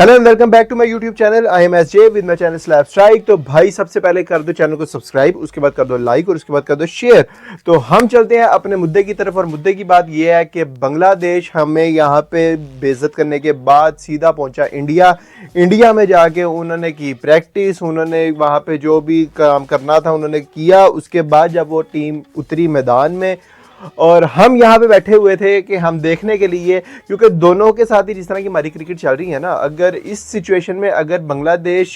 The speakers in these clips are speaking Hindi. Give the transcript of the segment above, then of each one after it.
Hello and welcome back to my YouTube channel. I am SJ with my channel slab strike. तो भाई सबसे पहले कर दो चैनल को सब्सक्राइब, उसके बाद कर दो लाइक और उसके बाद कर दो शेयर। तो हम चलते हैं अपने मुद्दे की तरफ, और मुद्दे की बात यह है कि बांग्लादेश हमें यहाँ पे बेइज्जत करने के बाद सीधा पहुंचा इंडिया में जाके उन्होंने की प्रैक्टिस, उन्होंने वहाँ पे जो भी काम करना था उन्होंने किया। उसके बाद जब वो टीम उतरी मैदान में और हम यहाँ पे बैठे हुए थे कि हम देखने के लिए, क्योंकि दोनों के साथ ही जिस तरह की हमारी क्रिकेट चल रही है ना, अगर इस सिचुएशन में अगर बांग्लादेश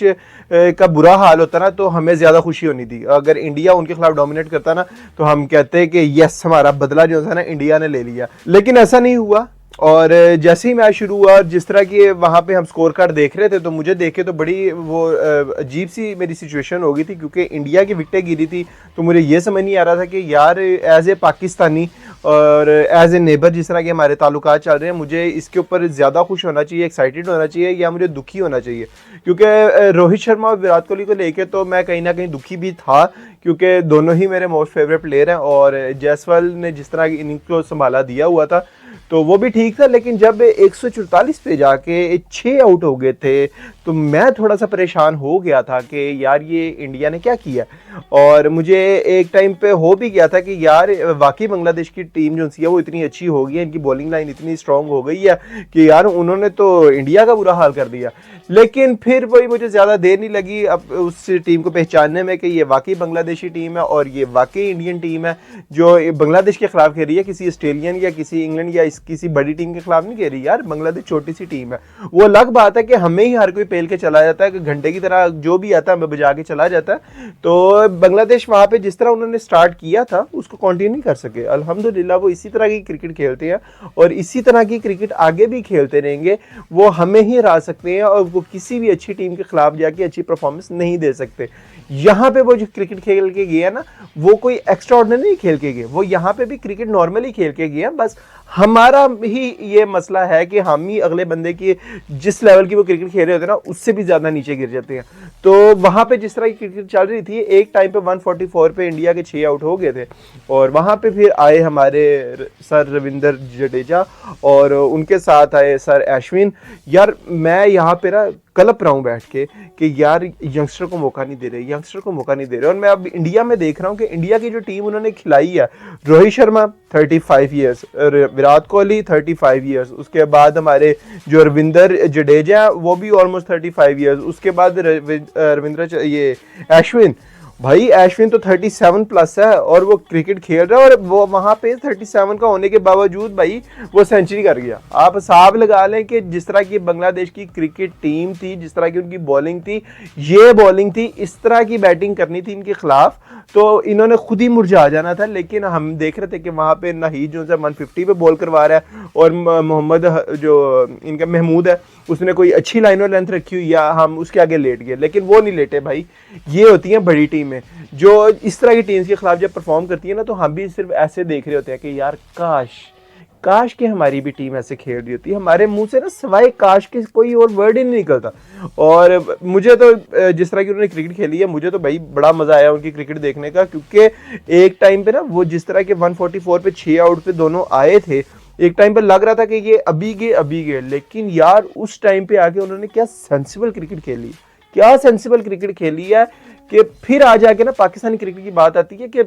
का बुरा हाल होता ना तो हमें ज़्यादा खुशी होनी थी। अगर इंडिया उनके खिलाफ डोमिनेट करता ना तो हम कहते कि यस, हमारा बदला जो था ना इंडिया ने ले लिया, लेकिन ऐसा नहीं हुआ। और जैसे ही मैच शुरू हुआ और जिस तरह की वहाँ पे हम स्कोर कार्ड देख रहे थे तो मुझे देखे तो बड़ी वो अजीब सी मेरी सिचुएशन हो गई थी, क्योंकि इंडिया की विकेटें गिरी थी। तो मुझे ये समझ नहीं आ रहा था कि यार एज ए पाकिस्तानी और एज ए नेबर जिस तरह के हमारे ताल्लुकात चल रहे हैं, मुझे इसके ऊपर ज़्यादा खुश होना चाहिए, एक्साइटेड होना चाहिए, या मुझे दुखी होना चाहिए। क्योंकि रोहित शर्मा और विराट कोहली को लेके तो मैं कहीं ना कहीं दुखी भी था, क्योंकि दोनों ही मेरे मोस्ट फेवरेट प्लेयर हैं। और जायसवाल ने जिस तरह की इनिंग को संभाला दिया हुआ था तो वो भी ठीक था, लेकिन जब 144 पे जाके 6 आउट हो गए थे तो मैं थोड़ा सा परेशान हो गया था कि यार ये इंडिया ने क्या किया। और मुझे एक टाइम पे हो भी गया था कि यार वाकई बांग्लादेश की टीम जो सी है वो इतनी अच्छी हो गई है, इनकी बॉलिंग लाइन इतनी स्ट्रांग हो गई है कि यार उन्होंने तो इंडिया का बुरा हाल कर दिया। लेकिन फिर वही मुझे ज़्यादा देर नहीं लगी अब उस टीम को पहचानने में कि ये वाकई बांग्लादेशी टीम है और ये वाकई इंडियन टीम है जो बांग्लादेश के खिलाफ खेल रही है, किसी ऑस्ट्रेलियन या किसी इंग्लैंड या किसी बड़ी टीम के खिलाफ नहीं खेल रही। यार बांग्लादेश छोटी सी टीम है। वो अलग बात है कि हमें ही हर कोई पेल के चला जाता है कि घंटे की तरह जो भी आता है हमें बजा के चला जाता है। तो बांग्लादेश वहाँ पे जिस तरह उन्होंने स्टार्ट किया था उसको कंटिन्यू नहीं कर सके। अल्हम्दुलिल्लाह वो इसी तरह की क्रिकेट खेलते हैं और इसी तरह की क्रिकेट आगे भी खेलते रहेंगे। वो हमें ही हरा सकते हैं और वो किसी भी अच्छी टीम के खिलाफ जाके अच्छी परफॉर्मेंस नहीं दे सकते। यहाँ पे वो जो क्रिकेट खेल के गए ना वो कोई एक्स्ट्रा ऑर्डिनरी नहीं खेल के गए, वो यहाँ पे भी क्रिकेट नॉर्मली खेल के गए। बस हमारा ही ये मसला है कि हम ही अगले बंदे की जिस लेवल की वो क्रिकेट खेल रहे होते हैं ना उससे भी ज़्यादा नीचे गिर जाते हैं। तो वहाँ पे जिस तरह की क्रिकेट चल रही थी, एक टाइम पे 144 पे इंडिया के 6 आउट हो गए थे और वहाँ पे फिर आए हमारे सर रविंद्र जडेजा और उनके साथ आए सर अश्विन। यार मैं यहाँ पे ना कलप रहा हूँ बैठ के कि यार यंगस्टर को मौका नहीं दे रहे, और मैं अब इंडिया में देख रहा हूँ कि इंडिया की जो टीम उन्होंने खिलाई है, रोहित शर्मा 35 ईयर्स, विराट कोहली 35 ईयर्स, उसके बाद हमारे जो रविंद्र जडेजा वो भी ऑलमोस्ट 35 ईयर्स, उसके बाद रविंद्र ये अश्विन, भाई अश्विन तो 37 प्लस है और वो क्रिकेट खेल रहा है और वो वहाँ पे 37 का होने के बावजूद भाई वो सेंचुरी कर गया। आप हिसाब लगा लें कि जिस तरह की बांग्लादेश की क्रिकेट टीम थी, जिस तरह की उनकी बॉलिंग थी, ये बॉलिंग थी, इस तरह की बैटिंग करनी थी इनके खिलाफ तो इन्होंने खुद ही मुरझा जाना था। लेकिन हम देख रहे थे कि वहाँ पे नाहीद जो है 150 पे बॉल करवा रहा है और मोहम्मद जो इनका महमूद है उसने कोई अच्छी लाइन और लेंथ रखी हुई या हम उसके आगे लेट गए, लेकिन वो नहीं लेटे। भाई ये होती हैं बड़ी टीमें जो इस तरह की टीम्स के खिलाफ जब परफॉर्म करती है ना तो हम भी सिर्फ ऐसे देख रहे होते हैं कि यार काश कि हमारी भी टीम ऐसे खेल रही होती। हमारे मुंह से ना सिवाय काश के कोई और वर्ड ही नहीं निकलता। और मुझे तो जिस तरह की उन्होंने क्रिकेट खेली है मुझे तो भाई बड़ा मजा आया उनकी क्रिकेट देखने का, क्योंकि एक टाइम पे ना वो जिस तरह के 144 पे 6 आउट पे दोनों आए थे, एक टाइम पे लग रहा था कि ये अभी गए, लेकिन यार उस टाइम पे आके उन्होंने क्या सेंसिबल क्रिकेट खेली है कि फिर आ जाके ना पाकिस्तानी क्रिकेट की बात आती है कि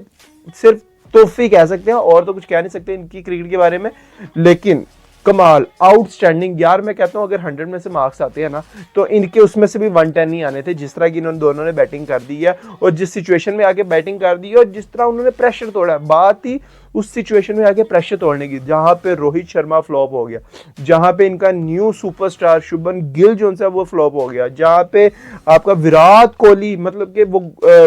सिर्फ तोहफी कह सकते हैं और तो कुछ कह नहीं सकते इनकी क्रिकेट के बारे में। लेकिन कमाल, आउटस्टैंडिंग। यार मैं कहता हूँ अगर 100 में से मार्क्स आते हैं ना तो इनके उसमें से भी 110 नहीं आने थे, जिस तरह की इन्होंने दोनों ने बैटिंग कर दी है और जिस सिचुएशन में आके बैटिंग कर दी है और जिस तरह उन्होंने प्रेशर तोड़ा है। बात ही उस सिचुएशन में आके प्रेशर तोड़ने की, जहां पे रोहित शर्मा फ्लॉप हो गया, जहां पे इनका न्यू सुपरस्टार शुभमन गिल जो है वो फ्लॉप हो गया, जहां पे आपका विराट कोहली मतलब कि वो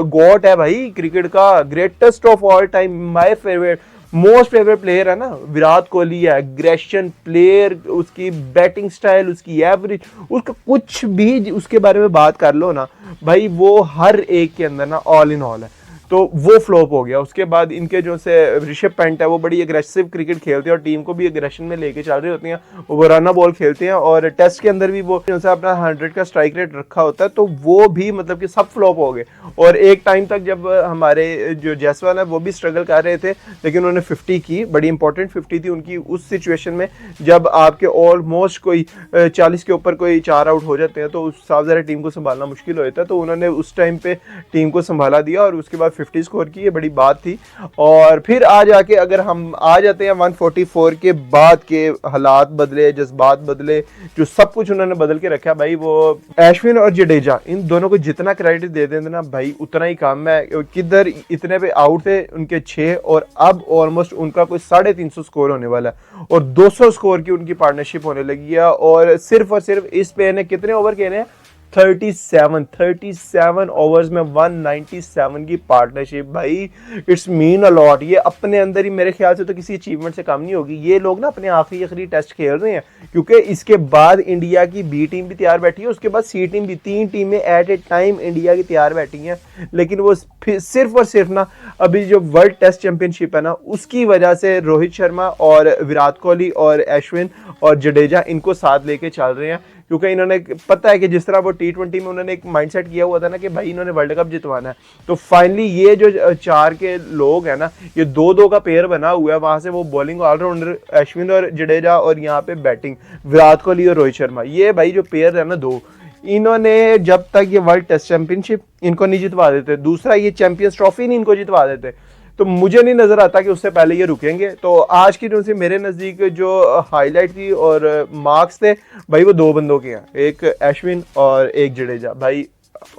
गॉड है भाई क्रिकेट का, greatest of all time, my favourite most favourite player है ना विराट कोहली है। एग्रेशन प्लेयर, उसकी बैटिंग स्टाइल, उसकी एवरेज, उसका कुछ भी उसके बारे में बात कर लो ना भाई, वो हर एक के अंदर ना ऑल इन ऑल है। तो वो फ्लॉप हो गया। उसके बाद इनके जो से ऋषभ पंत है वो बड़ी एग्रेसिव क्रिकेट खेलते हैं और टीम को भी एग्रेशन में लेके चल रहे होते हैं, वो रन बॉल खेलते हैं और टेस्ट के अंदर भी वो जो से अपना 100 का स्ट्राइक रेट रखा होता है, तो वो भी मतलब कि सब फ्लॉप हो गए। और एक टाइम तक जब हमारे जो जायसवाल है वो भी स्ट्रगल कर रहे थे, लेकिन उन्होंने 50 की, बड़ी इंपॉर्टेंट 50 थी उनकी उस सिचुएशन में जब आपके ऑलमोस्ट कोई 40 के ऊपर कोई 4 आउट हो जाते हैं, तो उस हिसाब से टीम को संभालना मुश्किल हो जाता है। तो उन्होंने उस टाइम पे टीम को संभाला दिया और उसके बाद 50 स्कोर की, ये बड़ी बात थी। और फिर आ जाके अगर हम आ जाते हैं 144 के बाद के हालात बदले, जज्बात बदले, जो सब कुछ उन्होंने बदल के रखा भाई, वो अश्विन और जडेजा इन दोनों को जितना क्रेडिट दे देते ना भाई उतना ही काम है। किधर इतने पे आउट थे उनके 6 और अब ऑलमोस्ट उनका कोई 350 स्कोर होने वाला है और 200 स्कोर की उनकी पार्टनरशिप होने लगी है। और सिर्फ इस पे ने कितने ओवर खेले हैं, 37 ओवर्स में 197 की पार्टनरशिप भाई, इट्स मीन अ लॉट। ये अपने अंदर ही मेरे ख्याल से तो किसी अचीवमेंट से कम नहीं होगी। ये लोग ना अपने आखिरी टेस्ट खेल रहे हैं, क्योंकि इसके बाद इंडिया की बी टीम भी तैयार बैठी है, उसके बाद सी टीम भी, 3 टीमें एट ए टाइम इंडिया की तैयार बैठी हैं। लेकिन वो सिर्फ और सिर्फ ना अभी जो वर्ल्ड टेस्ट चैंपियनशिप है ना, उसकी वजह से रोहित शर्मा और विराट कोहली और अश्विन और जडेजा इनको साथ लेके चल रहे हैं, क्योंकि इन्होंने पता है कि जिस तरह वो T20 में उन्होंने एक माइंडसेट किया हुआ था ना कि भाई इन्होंने वर्ल्ड कप जितवाना है, तो फाइनली ये जो 4 के लोग हैं ना, ये 2-2 का पेयर बना हुआ है। वहां से वो बॉलिंग ऑलराउंडर अश्विन और जडेजा और यहाँ पे बैटिंग विराट कोहली और रोहित शर्मा, ये भाई जो पेयर है ना 2, इन्होंने जब तक ये वर्ल्ड टेस्ट चैंपियनशिप इनको नहीं जितवा देते, दूसरा ये चैंपियंस ट्रॉफी नहीं इनको जितवा देते, तो मुझे नहीं नजर आता कि उससे पहले ये रुकेंगे। तो आज की जो से मेरे नज़दीक जो हाईलाइट थी और मार्क्स थे भाई, वो 2 बंदों के हैं, एक अश्विन और एक जडेजा भाई।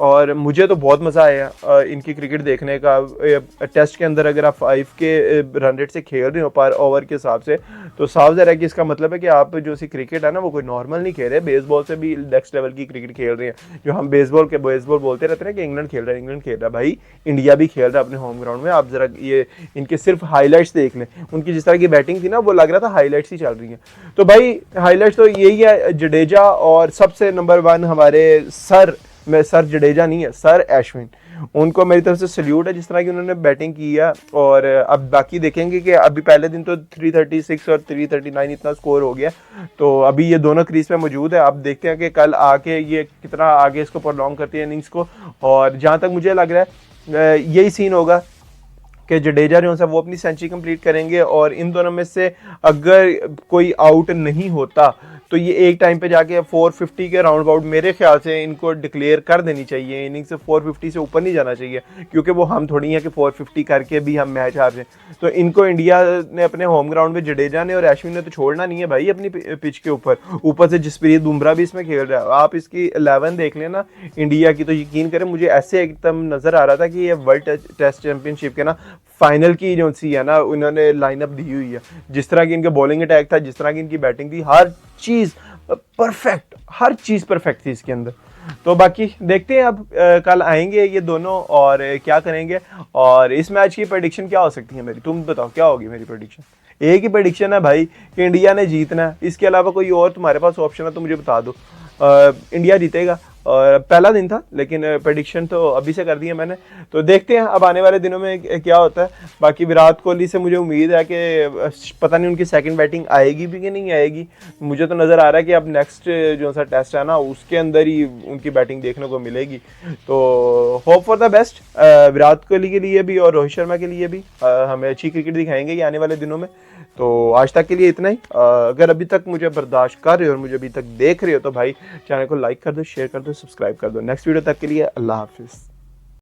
और मुझे तो बहुत मज़ा आया इनकी क्रिकेट देखने का। टेस्ट के अंदर अगर आप 5 के रन रेट से खेल रहे हो पर ओवर के हिसाब से, तो साफ ज़रा है कि इसका मतलब है कि आप जो सी क्रिकेट है ना वो कोई नॉर्मल नहीं खेल रहे, बेसबॉल से भी नेक्स्ट लेवल की क्रिकेट खेल रहे हैं। जो हम बेसबॉल बोलते रहते हैं कि इंग्लैंड खेल रहा है, भाई इंडिया भी खेल रहा है अपने होम ग्राउंड में। आप ज़रा ये इनके सिर्फ हाईलाइट्स देख लें, उनकी जिस तरह की बैटिंग थी ना वो लग रहा था हाईलाइट्स ही चल रही हैं। तो भाई हाईलाइट्स तो यही है, जडेजा और सबसे नंबर 1 हमारे सर जडेजा नहीं है, सर अश्विन, उनको मेरी तरफ से सल्यूट है जिस तरह की उन्होंने बैटिंग की है। और अब बाकी देखेंगे कि अभी पहले दिन तो 336 और 339 इतना स्कोर हो गया, तो अभी ये दोनों क्रीज पे मौजूद है। अब देखते हैं कि कल आके ये कितना आगे इसको प्रोलॉन्ग करती है इनिंग्स को। और जहाँ तक मुझे लग रहा है यही सीन होगा कि जडेजा जो है वो अपनी सेंचुरी कंप्लीट करेंगे, और इन दोनों में से अगर कोई आउट नहीं होता तो ये एक टाइम पे जाके 450 के राउंड अबाउट मेरे ख्याल से इनको डिक्लेयर कर देनी चाहिए। इनिंग से 450 से ऊपर नहीं जाना चाहिए, क्योंकि वो हम थोड़ी है कि 450 करके भी हम मैच हार जाए। तो इनको इंडिया ने अपने होम ग्राउंड में जडेजा ने और अश्विन ने तो छोड़ना नहीं है भाई अपनी पिच के ऊपर से जसप्रीत बुमराह भी इसमें खेल रहा है। आप इसकी 11 देख लेना इंडिया की, तो यकीन करें मुझे ऐसे एकदम नज़र आ रहा था कि ये वर्ल्ड टेस्ट चैंपियनशिप के ना फाइनल की जो सी है ना उन्होंने लाइनअप दी हुई है। जिस तरह की इनका बॉलिंग अटैक था, जिस तरह की इनकी बैटिंग थी, हर चीज़ परफेक्ट थी इसके अंदर। तो बाकी देखते हैं अब कल आएंगे ये दोनों और क्या करेंगे। और इस मैच की प्रेडिक्शन क्या हो सकती है मेरी, तुम बताओ क्या होगी मेरी प्रेडिक्शन। एक ही प्रेडिक्शन है भाई कि इंडिया ने जीतना है, इसके अलावा कोई और तुम्हारे पास ऑप्शन है तो मुझे बता दो। इंडिया जीतेगा, और पहला दिन था लेकिन प्रेडिक्शन तो अभी से कर दी है मैंने। तो देखते हैं अब आने वाले दिनों में क्या होता है। बाकी विराट कोहली से मुझे उम्मीद है कि पता नहीं उनकी सेकंड बैटिंग आएगी भी कि नहीं आएगी। मुझे तो नज़र आ रहा है कि अब नेक्स्ट जो सा टेस्ट है ना उसके अंदर ही उनकी बैटिंग देखने को मिलेगी। तो hope for the best Virat Kohli के लिए भी और रोहित शर्मा के लिए भी। हमें अच्छी क्रिकेट दिखाएंगे ये आने वाले दिनों में। तो आज तक के लिए इतना ही। अगर अभी तक मुझे बर्दाश्त कर रहे हो और मुझे अभी तक देख रहे हो तो भाई चैनल को लाइक कर दो, शेयर कर दो, सब्सक्राइब कर दो। नेक्स्ट वीडियो तक के लिए अल्लाह हाफिज़।